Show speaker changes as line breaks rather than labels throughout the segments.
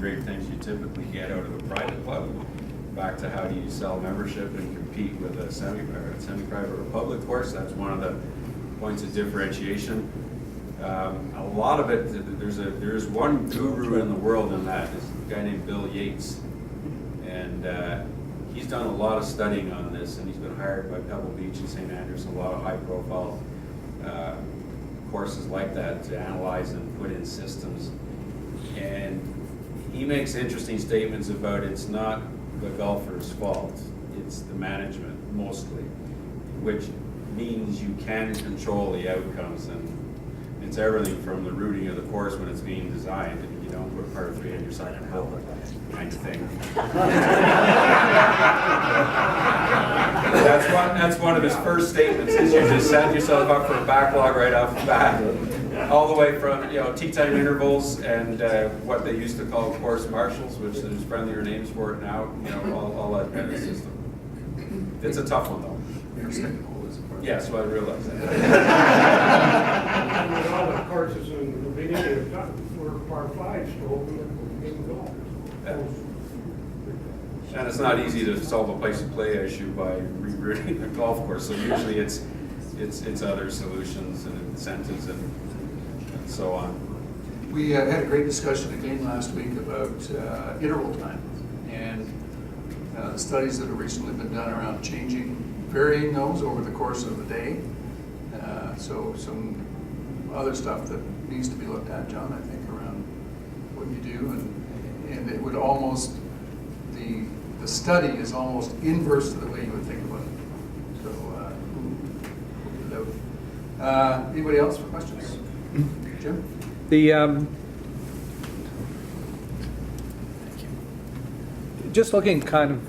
great things you typically get out of a private club, back to how do you sell membership and compete with a semi-private or public course. That's one of the points of differentiation. A lot of it, there's one guru in the world in that, is a guy named Bill Yates, and he's done a lot of studying on this, and he's been hired by Pebble Beach and St. Andrews, a lot of high-profile courses like that to analyze and put in systems. And he makes interesting statements about it's not the golfer's fault, it's the management mostly, which means you can control the outcomes, and it's everything from the routing of the course when it's being designed, and you don't put par 3 on your second hole, kind of thing. That's one of his first statements, is you just set yourself up for a backlog right off the bat. All the way from, tee time intervals and what they used to call course marshals, which there's friendlier names for it now, all that kind of system. It's a tough one though. Yes, well, I realize that.
And all the courses in the beginning of time were par 5s to open in golf.
And it's not easy to solve a place to play issue by rerouting the golf course, so usually it's other solutions and incentives and so on.
We had a great discussion again last week about interval time and studies that have recently been done around varying those over the course of the day. So some other stuff that needs to be looked at, John, I think, around what you do, and it would almost, the study is almost inverse to the way you would think about it. So we'll get it out. Anybody else for questions? Jim?
Just looking kind of,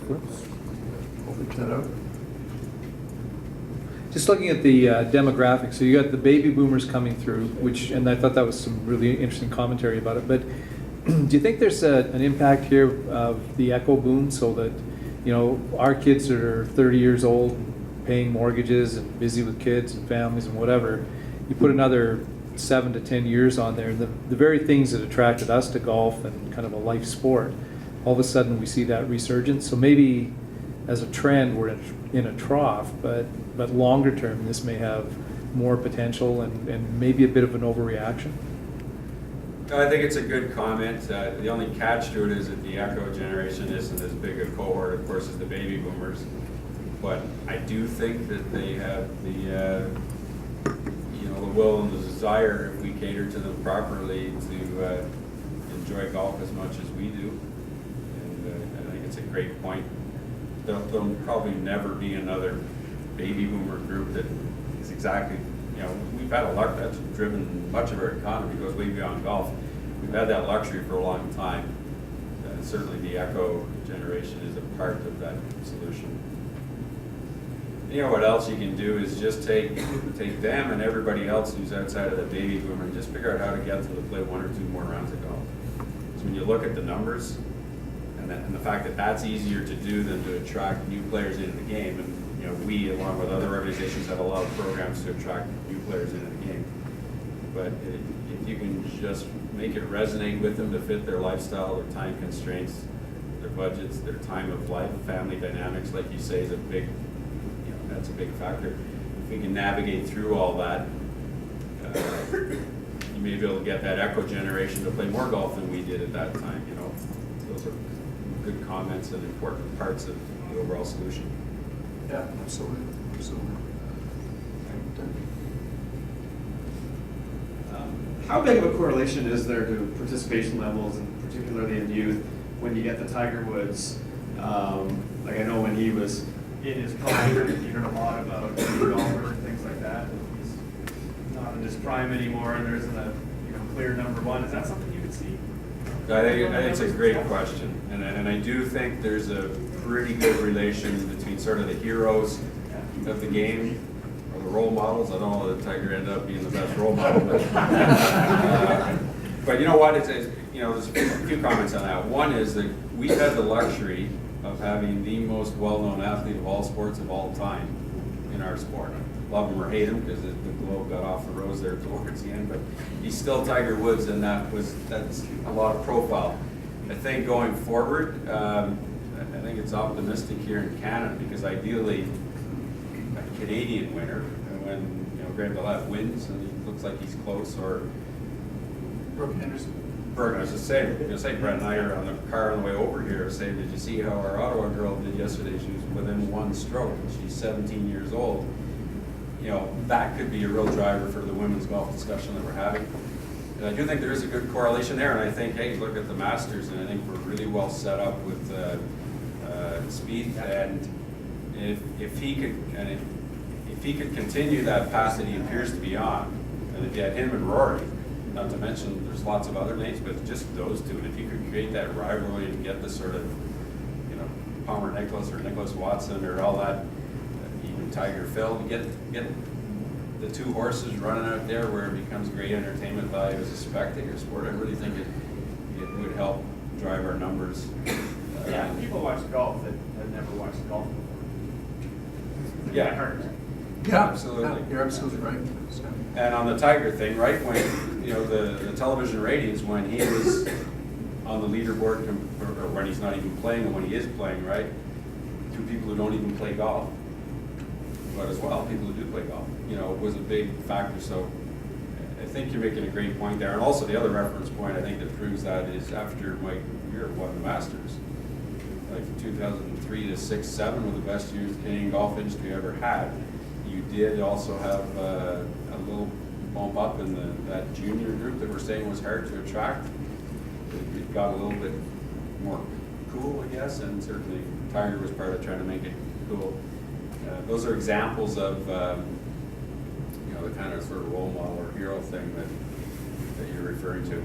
just looking at the demographics. So you got the baby boomers coming through, and I thought that was some really interesting commentary about it. But do you think there's an impact here of the echo boom, so that our kids that are 30 years old, paying mortgages and busy with kids and families and whatever, you put another 7 to 10 years on there, the very things that attracted us to golf and kind of a life sport, all of a sudden we see that resurgence. So maybe as a trend we're in a trough, but longer term this may have more potential and maybe a bit of an overreaction.
I think it's a good comment. The only catch to it is that the echo generation isn't as big a cohort, of course, as the baby boomers. But I do think that they have the will and the desire, if we cater to them properly, to enjoy golf as much as we do. And I think it's a great point. There'll probably never be another baby boomer group that is exactly, we've had a luck that's driven much of our economy, goes way beyond golf. We've had that luxury for a long time. Certainly the echo generation is a part of that solution. What else you can do is just take them and everybody else who's outside of the baby boomer and just figure out how to get them to play 1 or 2 more rounds of golf. So when you look at the numbers and the fact that that's easier to do than to attract new players into the game, and we, along with other organizations, have a lot of programs to attract new players into the game. But if you can just make it resonate with them to fit their lifestyle, their time constraints, their budgets, their time of life, family dynamics, like you say, is a big, that's a big factor. If we can navigate through all that, you may be able to get that echo generation to play more golf than we did at that time. Those are good comments and important parts of the overall solution.
Yeah, absolutely.
How big of a correlation is there to participation levels, and particularly in youth, when you get the Tiger Woods? Like I know when he was in his prime, you heard a lot about golfers and things like that. He's not in his prime anymore, and there isn't a clear number one. Is that something you could see?
I think it's a great question, and I do think there's a pretty good relation between sort of the heroes of the game or the role models. I don't know that Tiger ended up being the best role model, but you know what? There's a few comments on that. One is that we've had the luxury of having the most well-known athlete of all sports of all time in our sport. Love him or hate him, because the globe got off the rose there towards the end, but he's still Tiger Woods, and that's a lot of profile. I think going forward, I think it's optimistic here in Canada because ideally a Canadian winner, and when Graham Delatte wins and he looks like he's close, or
Brooke Henderson.
Berg, I was just saying, Brett and I are on the car on the way over here saying, did you see how our Ottawa girl did yesterday? She was within one stroke. She's 17 years old. That could be a real driver for the women's golf discussion that we're having. And I do think there is a good correlation there, and I think, hey, look at the Masters, and I think we're really well set up with Spieth, and if he could continue that path that he appears to be on, and if you had him and Rory, not to mention there's lots of other names, but just those two, and if you could create that rivalry and get the sort of Palmer Nicklaus or Nicholas Watson or all that, even Tiger Phil, get the two horses running out there where it becomes great entertainment value as a spectator sport. I really think it would help drive our numbers.
Yeah, people watch golf that have never watched golf before.
Yeah.
It hurts.
Yeah,
Absolutely.
yeah, you're absolutely right. So,
And on the Tiger thing, right, when, the television ratings, when he was on the leaderboard, or when he's not even playing, and when he is playing, right, two people who don't even play golf, but as well, people who do play golf, was a big factor. So I think you're making a great point there. And also the other reference point I think that proves that is after Mike Weir won the Masters, like from 2003 to 6, 7 were the best years the Canadian golf industry ever had. You did also have a little bump up in that junior group that we're saying was hard to attract. It got a little bit more cool, I guess, and certainly Tiger was part of trying to make it cool. Those are examples of the kind of sort of role model or hero thing that you're referring to.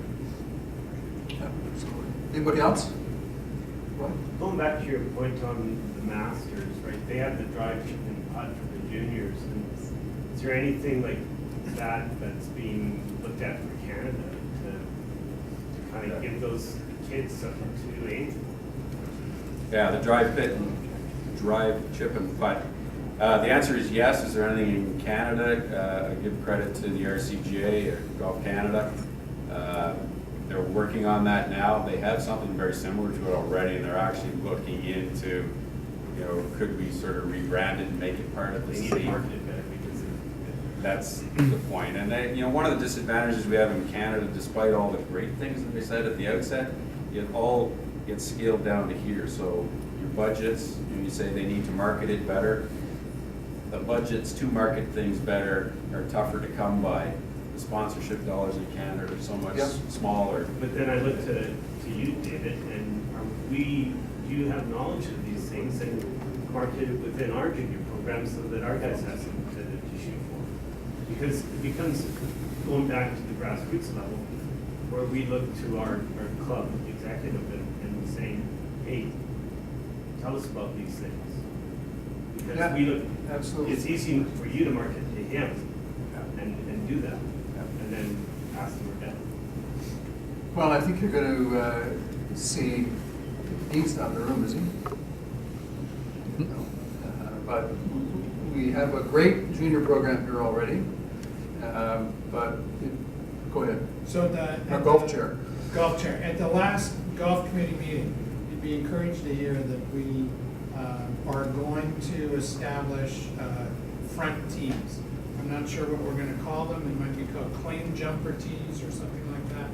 yeah, absolutely. Anybody else? Right.
Going back to your point on the Masters, right, they have the drive, chip, and putt for the juniors, and is there anything like that that's being looked at for Canada to kind of give those kids something to aim for?
Yeah, the drive, chip, and putt. The answer is yes. Is there anything in Canada? I give credit to the RCGA, or Golf Canada. They're working on that now. They have something very similar to it already, and they're actually looking into, could we sort of rebrand it and make it part of the
They need to
city?
market it better because
That's the point. And then, one of the disadvantages we have in Canada, despite all the great things that we said at the outset, it all gets scaled down to here. So your budgets, you say they need to market it better. The budgets to market things better are tougher to come by. The sponsorship dollars in Canada are so much
Yep.
smaller.
But then I look to you, David, and do you have knowledge of these things and market it within our junior program so that our guys have something to shoot for? Because it becomes, going back to the grassroots level, where we look to our club executive and saying, hey, tell us about these things. Because
Yeah,
we look,
absolutely.
it's easy for you to market to him and do that, and then ask them again.
Well, I think you're going to see, Dean's not in the room, is he? No. But we have a great junior program here already. But, go ahead.
So
Our golf chair.
Golf chair. At the last golf committee meeting, you'd be encouraged to hear that we are going to establish front tees. I'm not sure what we're gonna call them. They might be called claim jumper tees or something like that.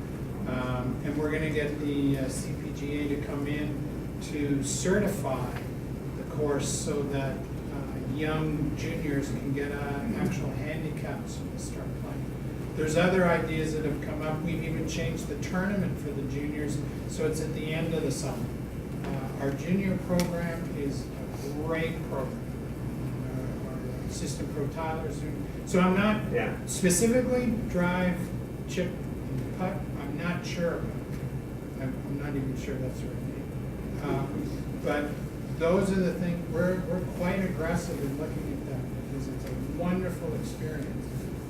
And we're gonna get the CPGA to come in to certify the course so that young juniors can get an actual handicap so they start playing. There's other ideas that have come up. We've even changed the tournament for the juniors, so it's at the end of the summer. Our junior program is a great program. Our assistant pro Tyler is doing. So I'm not
Yeah.
specifically drive, chip, and putt. I'm not sure about it. I'm not even sure that's the right name. But those are the things, we're quite aggressive in looking at that because it's a wonderful experience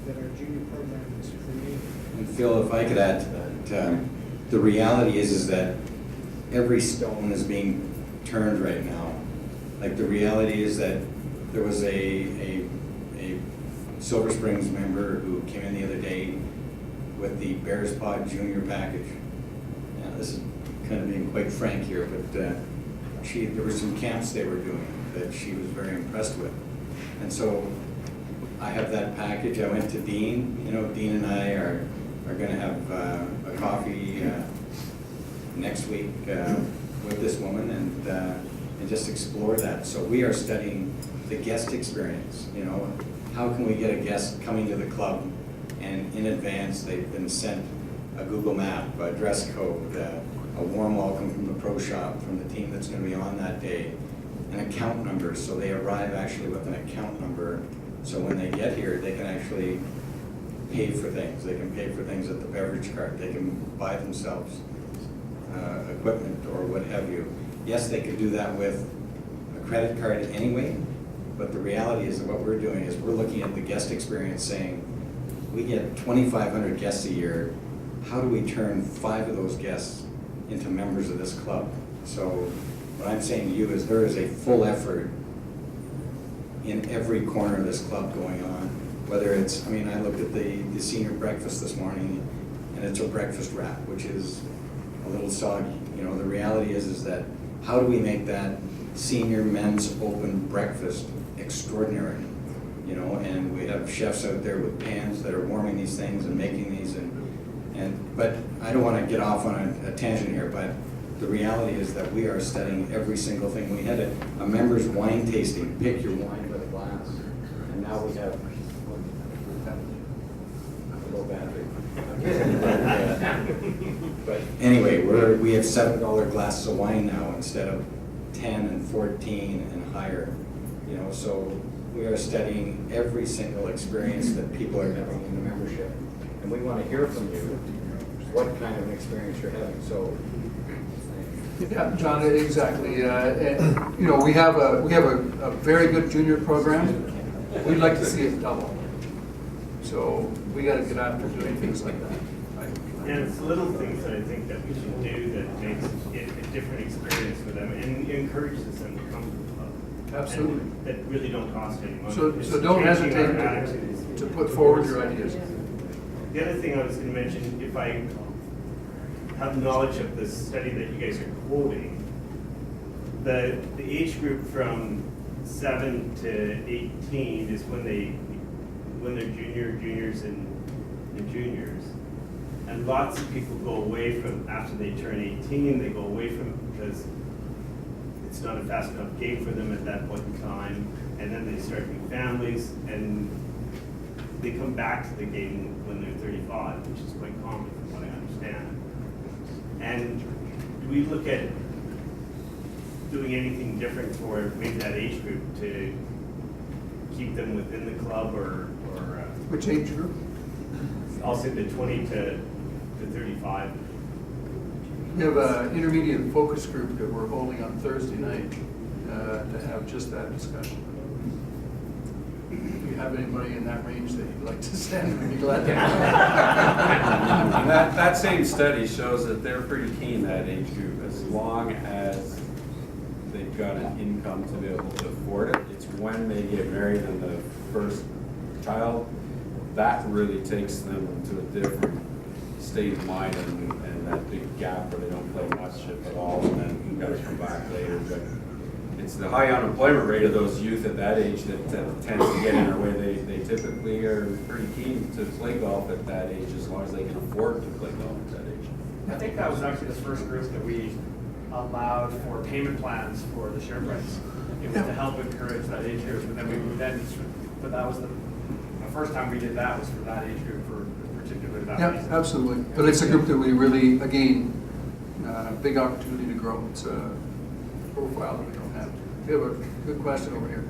that our junior program has created.
And Phil, if I could add to that, the reality is that every stone is being turned right now. Like the reality is that there was a Silver Springs member who came in the other day with the Bears Pod Junior package. Now, this is kind of being quite frank here, but there were some camps they were doing that she was very impressed with. And so I have that package. I went to Dean. You know, Dean and I are going to have a coffee next week with this woman and just explore that. So we are studying the guest experience. You know, how can we get a guest coming to the club and in advance they've been sent a Google map, a dress code, a warm welcome from the pro shop, from the team that's going to be on that day, an account number, so they arrive actually with an account number, so when they get here, they can actually pay for things. They can pay for things at the beverage cart. They can buy themselves equipment or what have you. Yes, they could do that with a credit card anyway, but the reality is that what we're doing is we're looking at the guest experience saying, we get 2,500 guests a year. How do we turn 5 of those guests into members of this club? So what I'm saying to you is there is a full effort in every corner of this club going on. Whether it's, I mean, I looked at the senior breakfast this morning, and it's a breakfast wrap, which is a little soggy. You know, the reality is that how do we make that senior men's open breakfast extraordinary? You know, and we have chefs out there with pans that are warming these things and making these, but I don't want to get off on a tangent here, but the reality is that we are studying every single thing. We had a members wine tasting, pick your wine by the glass, and now we have a low battery. But anyway, we have $7 glasses of wine now instead of 10 and 14 and higher. You know, so we are studying every single experience that people are having in the membership, and we want to hear from you what kind of an experience you're having. So.
Yeah, John, exactly. And, you know, we have a very good junior program. We'd like to see it double. So we got to get after doing things like that.
And it's little things that I think that we should do that makes it a different experience for them and encourages them to come to the club.
Absolutely.
And that really don't cost any money.
So
It's
don't
changing
hesitate
our attitudes.
to put forward your ideas.
The other thing I was going to mention, if I have knowledge of the study that you guys are quoting, the age group from 7 to 18 is when they're juniors, and juniors. And lots of people go away from, after they turn 18, they go away from it because it's not a fast enough game for them at that point in time. And then they start new families, and they come back to the game when they're 35, which is quite common from what I understand. And do we look at doing anything different for maybe that age group to keep them within the club, or
Which age group?
I'll say the 20 to 35?
We have an intermediate focus group that we're holding on Thursday night to have just that discussion. If you have anybody in that range that you'd like to send, we'd be glad to.
That same study shows that they're pretty keen, that age group, as long as they've got an income to be able to afford it. It's when they get married and the first child, that really takes them to a different state of mind, and that big gap where they don't play much at all, and then you've got to come back later. But it's the high unemployment rate of those youth at that age that tends to get in our way. They typically are pretty keen to play golf at that age, as long as they can afford to play golf at that age.
I think that was actually the first group that we allowed for payment plans for the share price. It was to help encourage that age group, and then but that was the first time we did that was for that age group, for particularly that
Yeah,
reason.
absolutely. But it's a group that we really, again, big opportunity to grow. It's a profile that we don't have. We have a good question over here.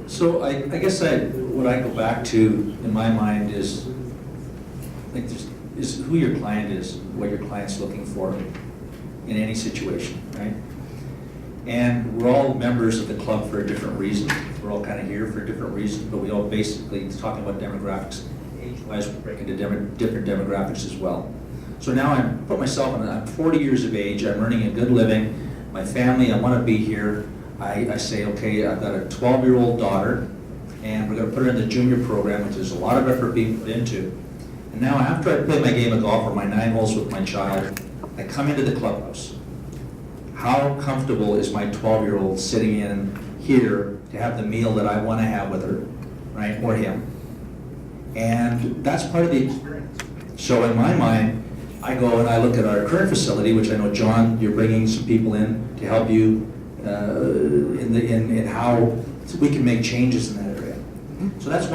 So I guess what I go back to in my mind is, like, is who your client is, what your client's looking for in any situation, right? And we're all members of the club for a different reason. We're all kind of here for different reasons, but we all basically, talking about demographics, age-wise, we break into different demographics as well. So now I'm 40 years of age, I'm earning a good living, my family, I want to be here. I say, okay, I've got a 12-year-old daughter, and we're going to put her in the junior program, which is a lot of effort being put into. And now after I play my game of golf or my 9 holes with my child, I come into the clubhouse. How comfortable is my 12-year-old sitting in here to have the meal that I want to have with her, right, or him? And that's part of the experience. So in my mind, I go and I look at our current facility, which I know, John, you're bringing some people in to help you in how we can make changes in that area. So that's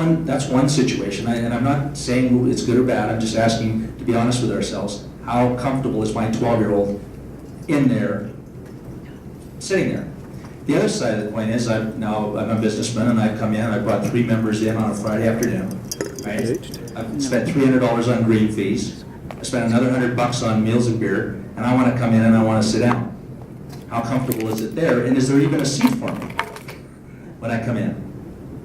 one situation, and I'm not saying it's good or bad, I'm just asking to be honest with ourselves. How comfortable is my 12-year-old in there, sitting there? The other side of the coin is I'm a businessman, and I've come in, I brought 3 members in on a Friday afternoon, right? I've spent $300 on green fees, I spent another $100 on meals and beer, and I want to come in and I want to sit down. How comfortable is it there, and is there even a seat for me when I come in,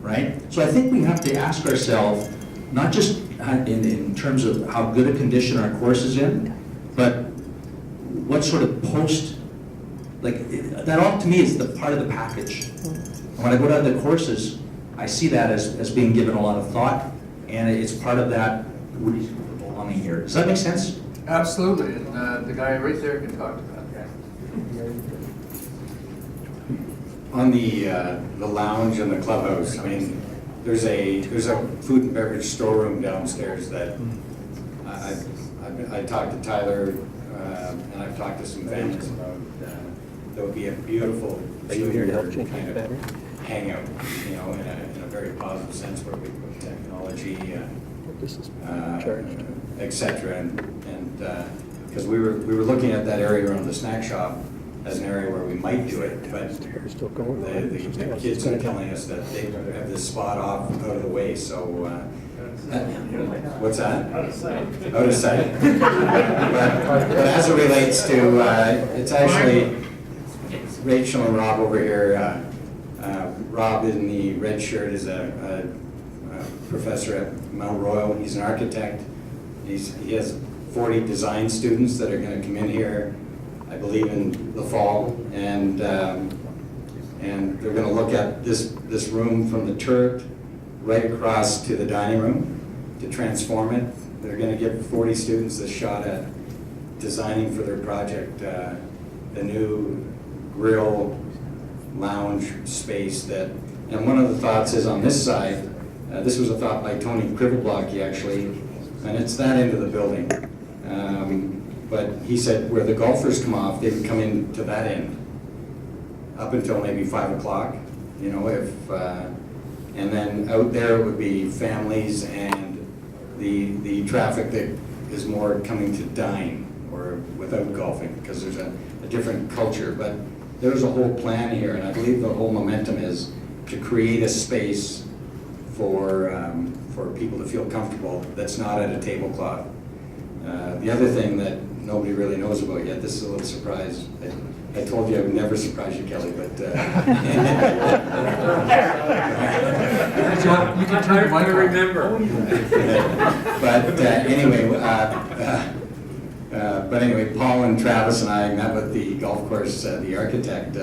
right? So I think we have to ask ourselves, not just in terms of how good a condition our course is in, but what sort of that all to me is the part of the package. And when I go to the courses, I see that as being given a lot of thought, and it's part of that reason for belonging here. Does that make sense?
Absolutely, and the guy right there can talk to that.
On the lounge and the clubhouse, I mean, there's a food and beverage storeroom downstairs that I talked to Tyler, and I've talked to some families about. There would be a beautiful junior kind of hangout, you know, in a very positive sense, where we put technology, et cetera, and because we were looking at that area around the snack shop as an area where we might do it, but the kids are telling us that they have this spot off out of the way, so what's that? Out of sight. Out of sight. But as it relates to, it's actually Rachel and Rob over here. Rob in the red shirt is a professor at Mount Royal. He's an architect. He has 40 design students that are going to come in here, I believe, in the fall, and they're going to look at this room from the turret right across to the dining room to transform it. They're going to give 40 students a shot at designing for their project the new grill lounge space and one of the thoughts is on this side, this was a thought by Tony Krivelblocky actually, and it's that end of the building. But he said where the golfers come off, they would come into that end up until maybe 5 o'clock, you know, and then out there would be families and the traffic that is more coming to dine or without golfing, because there's a different culture. But there's a whole plan here, and I believe the whole momentum is to create a space for people to feel comfortable that's not at a tablecloth. The other thing that nobody really knows about yet, this is a little surprise. I told you I would never surprise you, Kelly, but
John, you can turn my
remember.
But anyway, Paul and Travis and I met with the golf course, the architect,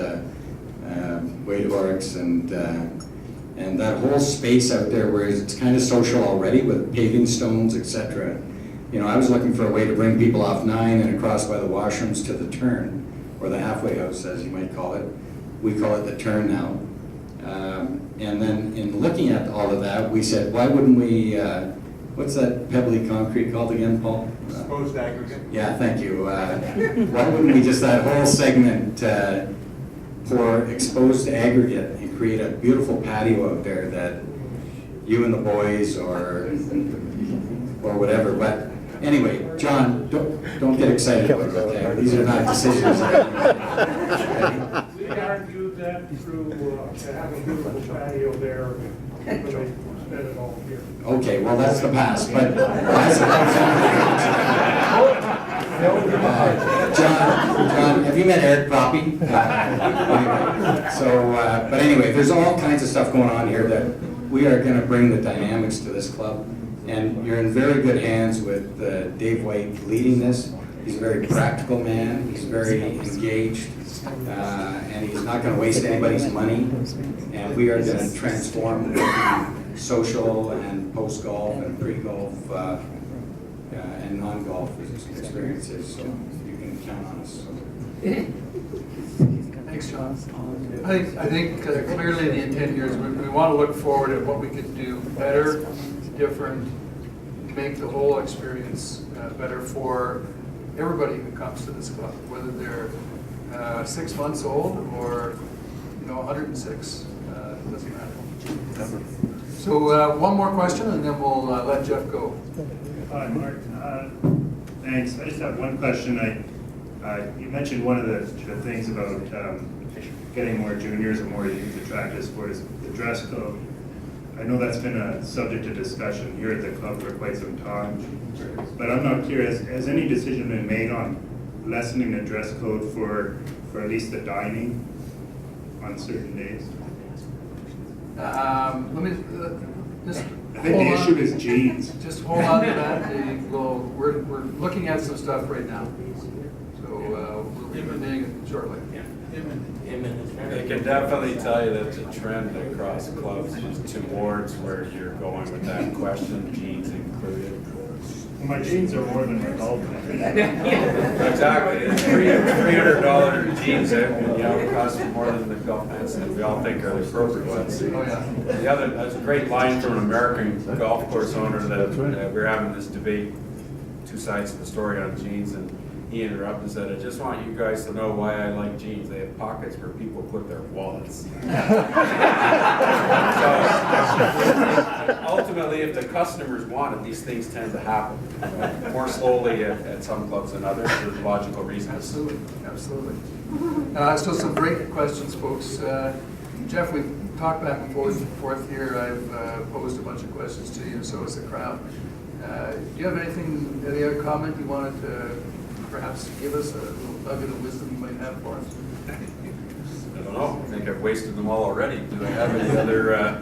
Wade Oryx, and that whole space out there where it's kind of social already with paving stones, etc. You know, I was looking for a way to bring people off 9 and across by the washrooms to the turn, or the halfway house, as you might call it. We call it the turn now. And then in looking at all of that, we said, why wouldn't we, what's that pebbly concrete called again, Paul?
Exposed aggregate.
Yeah, thank you. Why wouldn't we just, that whole segment, pour exposed aggregate and create a beautiful patio out there that you and the boys or whatever. But anyway, John, don't get excited about it, okay? These are not decisions.
We argued that through, to have a beautiful patio there, when they spent it all here.
Okay, well, that's the past, but John, have you met Eric Proppy? But anyway, there's all kinds of stuff going on here that we are going to bring the dynamics to this club, and you're in very good hands with Dave White leading this. He's a very practical man, he's very engaged, and he's not going to waste anybody's money, and we are going to transform social and post-golf and pre-golf and non-golf experiences, so you can count on us.
Thanks, John. I think clearly the intent here is we want to look forward at what we could do better, different, make the whole experience better for everybody who comes to this club, whether they're 6 months old or, 106. It doesn't matter. So one more question and then we'll let Jeff go.
Hi, Mark. Thanks. I just have one question. You mentioned one of the things about getting more juniors and more youth attracted to sport is the dress code. I know that's been a subject of discussion here at the club for quite some time. But I'm not curious, has any decision been made on lessening the dress code for at least the dining on certain days?
Let me just
I think the issue is jeans.
Just hold on to that. We're looking at some stuff right now. So we'll be reviewing it shortly.
I can definitely tell you that the trend across clubs is towards where you're going with that question, jeans included.
My jeans are more than my golf pants.
Exactly, it's $300 jeans that cost more than the golf pants that we all think are the appropriate ones.
Oh, yeah.
The other, that's a great line from an American golf course owner that we were having this debate, two sides of the story on jeans, and he interrupted and said, I just want you guys to know why I like jeans. They have pockets where people put their wallets. So, ultimately, if the customers want it, these things tend to happen. More slowly at some clubs than others for logical reasons.
Absolutely, absolutely. So some great questions, folks. Jeff, we've talked back and forth here. I've posed a bunch of questions to you, so has the crowd. Do you have any other comment you wanted to perhaps give us, a little nugget of wisdom you might have for us?
I don't know, I think I've wasted them all already. Do I have any other...
I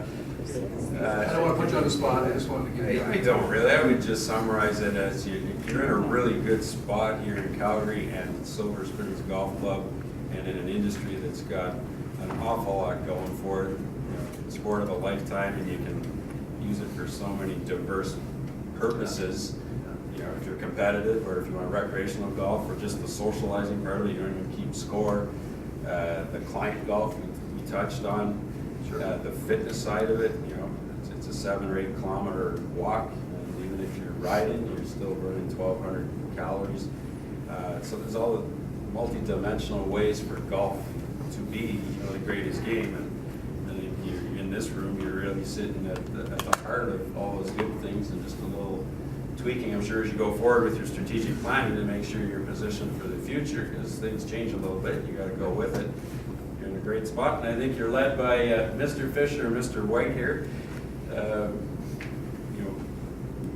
don't want to put you on the spot, I just wanted to give you...
I don't really. I would just summarize it as you're in a really good spot here in Calgary and Silver Springs Golf Club, and in an industry that's got an awful lot going for it. Sport of a lifetime, and you can use it for so many diverse purposes. If you're competitive, or if you want recreational golf, or just the socializing part of it, you don't even keep score. The client golf we touched on, the fitness side of it. It's a 7 or 8 kilometer walk, and even if you're riding, you're still burning 1,200 calories. So there's all the multi-dimensional ways for golf to be the greatest game. And if you're in this room, you're really sitting at the heart of all those good things, and just a little tweaking, I'm sure, as you go forward with your strategic planning to make sure you're positioned for the future, because things change a little bit. You got to go with it. You're in a great spot, and I think you're led by Mr. Fisher, Mr. White here,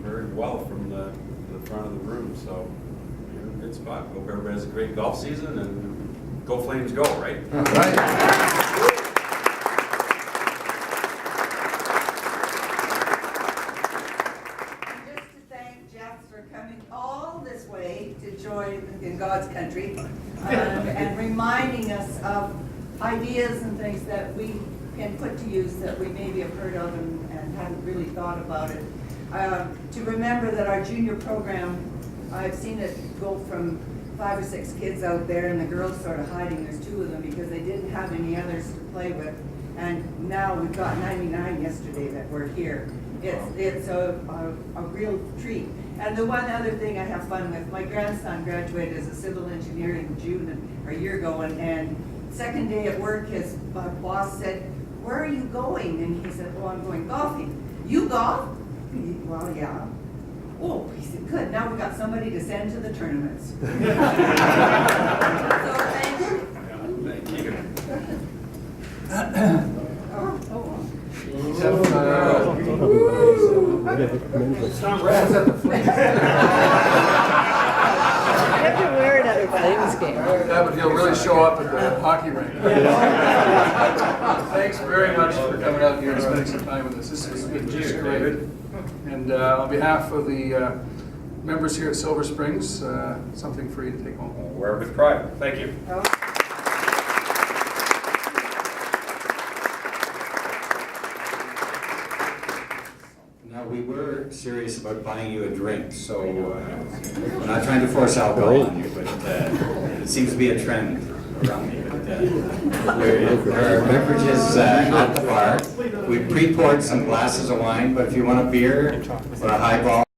very well from the front of the room. So you're in a good spot. Hope everybody has a great golf season, and go Flames, go! Right?
All right.
To join in God's country, and reminding us of ideas and things that we can put to use that we maybe have heard of and hadn't really thought about it. To remember that our junior program, I've seen it go from 5 or 6 kids out there, and the girls sort of hiding. There's 2 of them because they didn't have any others to play with, and now we've got 99 yesterday that were here. It's a real treat. And the one other thing I have fun with, my grandson graduated as a civil engineer in June a year ago, and second day at work, his boss said, "Where are you going?" And he said, "Oh, I'm going golfing." "You golf?" "Well, yeah." "Oh," he said, "good, now we got somebody to send to the tournaments." So thank you.
Thank you.
That would really show up at the hockey rink. Thanks very much for coming out here and spending some time with us. This has been just great. And on behalf of the members here at Silver Springs, something for you to take home.
Wear it with pride. Thank you.
Now, we were serious about buying you a drink, so we're not trying to force alcohol on you, but it seems to be a trend around me. But there are beverages at the bar. We pre-poured some glasses of wine, but if you want a beer or a highball,